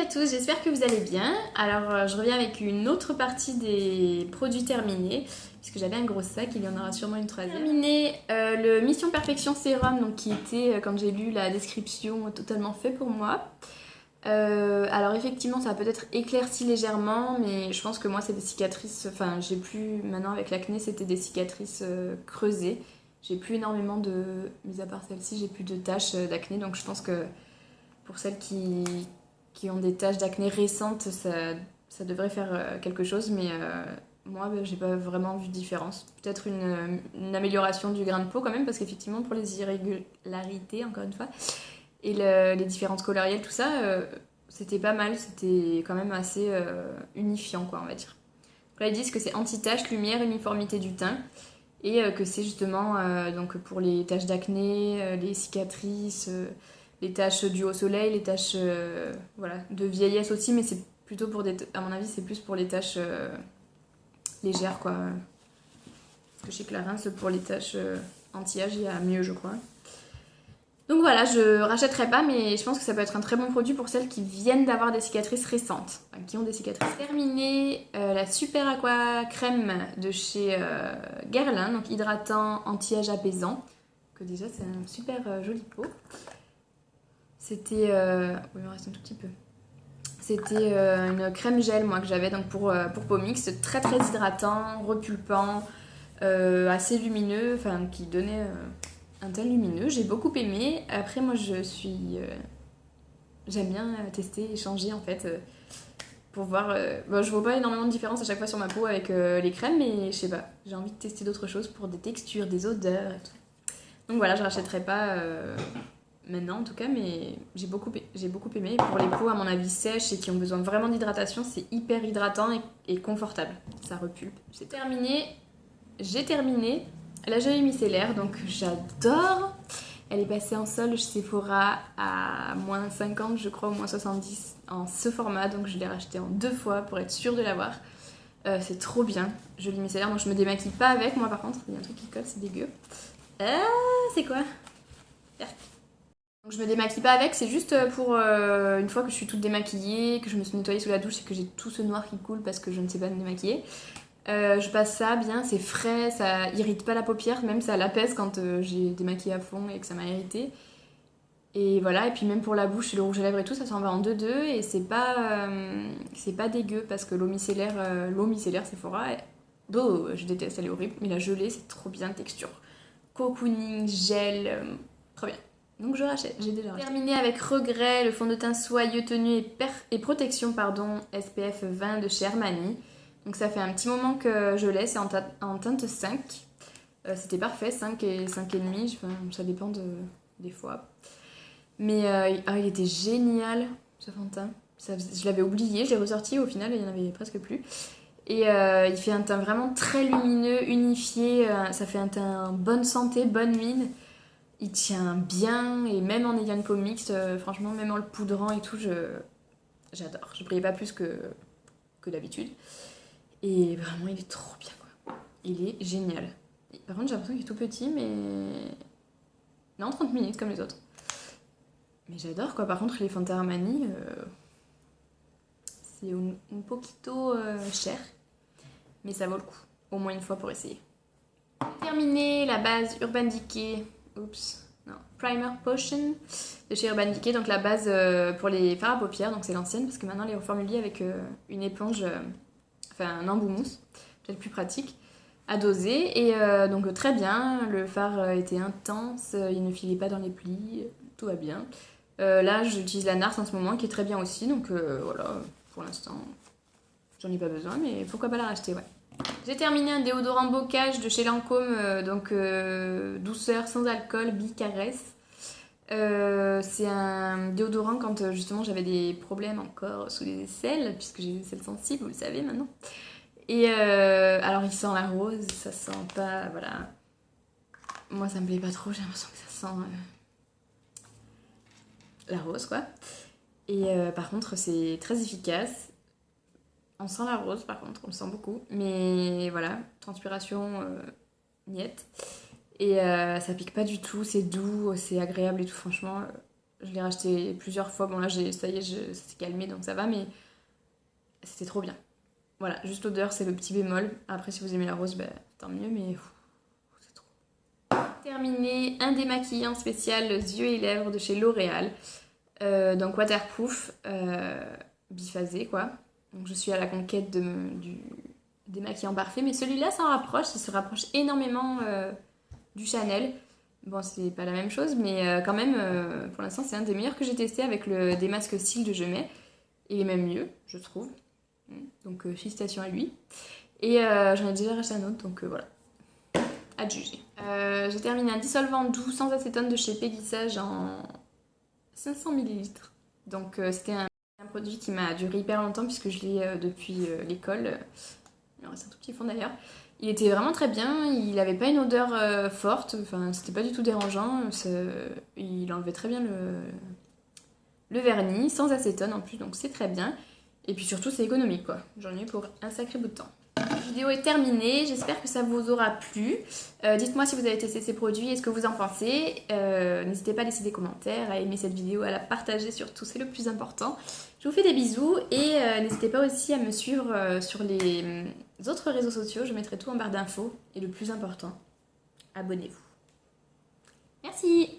tous, j'espère que vous allez bien. Alors je reviens avec une autre partie des produits terminés, puisque j'avais un gros sac, il y en aura sûrement une troisième. Terminé le Mission Perfection Sérum, donc qui était, quand j'ai lu la description, totalement fait pour moi. Alors effectivement ça a peut-être éclairci légèrement, mais je pense que moi c'est des cicatrices, enfin j'ai plus, maintenant avec l'acné c'était des cicatrices creusées. J'ai plus énormément de, mis à part celle-ci, j'ai plus de taches d'acné, donc je pense que pour celles qui ont des taches d'acné récentes, ça devrait faire quelque chose, mais moi, j'ai pas vraiment vu de différence. Peut-être une amélioration du grain de peau quand même, parce qu'effectivement, pour les irrégularités, encore une fois, et les différences colorielles, tout ça, c'était pas mal, c'était quand même assez unifiant, quoi, on va dire. Donc là, ils disent que c'est anti-taches, lumière, uniformité du teint, et que c'est justement donc pour les taches d'acné, les cicatrices, les taches dues au soleil, les taches voilà, de vieillesse aussi, mais c'est plutôt pour des... À mon avis, c'est plus pour les taches légères, quoi. Parce que chez Clarins, pour les taches anti-âge, il y a mieux, je crois. Donc voilà, je rachèterai pas, mais je pense que ça peut être un très bon produit pour celles qui viennent d'avoir des cicatrices récentes, enfin, qui ont des cicatrices. Terminé, la Super Aqua Crème de chez Guerlain, donc hydratant, anti-âge apaisant, que déjà c'est un super joli pot. C'était... Oui, il me reste un tout petit peu. C'était une crème gel, moi, que j'avais donc pour peau mixte, très très hydratant, repulpant, assez lumineux, enfin qui donnait un teint lumineux. J'ai beaucoup aimé. Après, moi, j'aime bien tester et changer en fait pour voir. Bon, je vois pas énormément de différence à chaque fois sur ma peau avec les crèmes, mais je sais pas. J'ai envie de tester d'autres choses pour des textures, des odeurs et tout. Donc voilà, je rachèterai pas maintenant en tout cas, mais j'ai beaucoup aimé. Pour les peaux à mon avis sèches et qui ont besoin vraiment d'hydratation, c'est hyper hydratant et confortable. Ça repulpe. C'est terminé. J'ai terminé la jolie micellaire, donc j'adore. Elle est passée en solde chez Sephora à moins 50, je crois, ou moins 70 en ce format, donc je l'ai racheté en 2 fois pour être sûre de l'avoir. C'est trop bien, jolie micellaire, donc je me démaquille pas avec, moi par contre, il y a un truc qui colle, c'est dégueu. C'est quoi? Donc je me démaquille pas avec, c'est juste pour une fois que je suis toute démaquillée, que je me suis nettoyée sous la douche et que j'ai tout ce noir qui coule parce que je ne sais pas me démaquiller. Je passe ça bien, c'est frais, ça irrite pas la paupière, même ça l'apaise quand j'ai démaquillé à fond et que ça m'a irrité. Et voilà, et puis même pour la bouche et le rouge à lèvres et tout, ça s'en va en 2-2 et c'est pas dégueu parce que l'eau micellaire Sephora, je déteste, elle est horrible, mais la gelée c'est trop bien, texture cocooning, gel, trop bien. Donc je rachète, j'ai déjà racheté. Terminé avec regret le fond de teint soyeux, tenue et protection SPF 20 de chez Armani. Donc ça fait un petit moment que je l'ai, c'est en teinte 5. C'était parfait, 5 et 5,5, enfin, ça dépend des fois. Mais il était génial ce fond de teint. Je l'avais oublié, je l'ai ressorti, au final il n'y en avait presque plus. Et il fait un teint vraiment très lumineux, unifié, ça fait un teint bonne santé, bonne mine. Il tient bien, et même en ayant une peau mixte, franchement, même en le poudrant et tout, j'adore. Je brille pas plus que d'habitude. Et vraiment, il est trop bien, quoi. Il est génial. Par contre, j'ai l'impression qu'il est tout petit, mais... Non, 30 minutes, comme les autres. Mais j'adore, quoi. Par contre, les fonds de teint Armani, c'est un poquito cher. Mais ça vaut le coup. Au moins une fois pour essayer. Terminé, la base Urban Decay. Primer Potion de chez Urban Decay, donc la base pour les fards à paupières, donc c'est l'ancienne parce que maintenant elle est reformulée avec une éponge, enfin un embout mousse, peut-être plus pratique à doser, et donc très bien, le fard était intense, il ne filait pas dans les plis, tout va bien. Là j'utilise la NARS en ce moment qui est très bien aussi, donc voilà, pour l'instant j'en ai pas besoin, mais pourquoi pas la racheter, ouais. J'ai terminé un déodorant bocage de chez Lancôme, donc douceur sans alcool, bicaresse. C'est un déodorant quand justement j'avais des problèmes encore sous les aisselles, puisque j'ai des aisselles sensibles, vous le savez maintenant. Et alors il sent la rose, ça sent pas, voilà. Moi ça me plaît pas trop, j'ai l'impression que ça sent la rose quoi. Et par contre c'est très efficace. On sent la rose par contre, on le sent beaucoup. Mais voilà, transpiration, niette. Et ça pique pas du tout, c'est doux, c'est agréable et tout, franchement, Je l'ai racheté plusieurs fois. Bon là, ça y est, ça s'est calmé, donc ça va, mais c'était trop bien. Voilà, juste l'odeur, c'est le petit bémol. Après, si vous aimez la rose, bah, tant mieux, mais c'est trop. Terminé, un démaquillant spécial yeux et lèvres de chez L'Oréal. Donc waterproof, biphasé quoi. Donc je suis à la conquête du démaquillant parfait, mais celui-là s'en rapproche, il se rapproche énormément du Chanel. Bon, c'est pas la même chose, mais quand même, pour l'instant, c'est un des meilleurs que j'ai testé avec le démasque cils de Gemay. Il est même mieux, je trouve. Donc félicitations à lui. Et j'en ai déjà racheté un autre, donc voilà. À juger. J'ai terminé un dissolvant doux sans acétone de chez Peggy Sage en 500 ml. Donc c'était un produit qui m'a duré hyper longtemps puisque je l'ai depuis l'école. Il en reste un tout petit fond d'ailleurs. Il était vraiment très bien, il n'avait pas une odeur forte, enfin c'était pas du tout dérangeant. Il enlevait très bien le vernis, sans acétone en plus, donc c'est très bien. Et puis surtout c'est économique quoi, j'en ai eu pour un sacré bout de temps. La vidéo est terminée, j'espère que ça vous aura plu. Dites-moi si vous avez testé ces produits et ce que vous en pensez. N'hésitez pas à laisser des commentaires, à aimer cette vidéo, à la partager surtout, c'est le plus important. Je vous fais des bisous et n'hésitez pas aussi à me suivre sur les autres réseaux sociaux, je mettrai tout en barre d'infos. Et le plus important, abonnez-vous. Merci!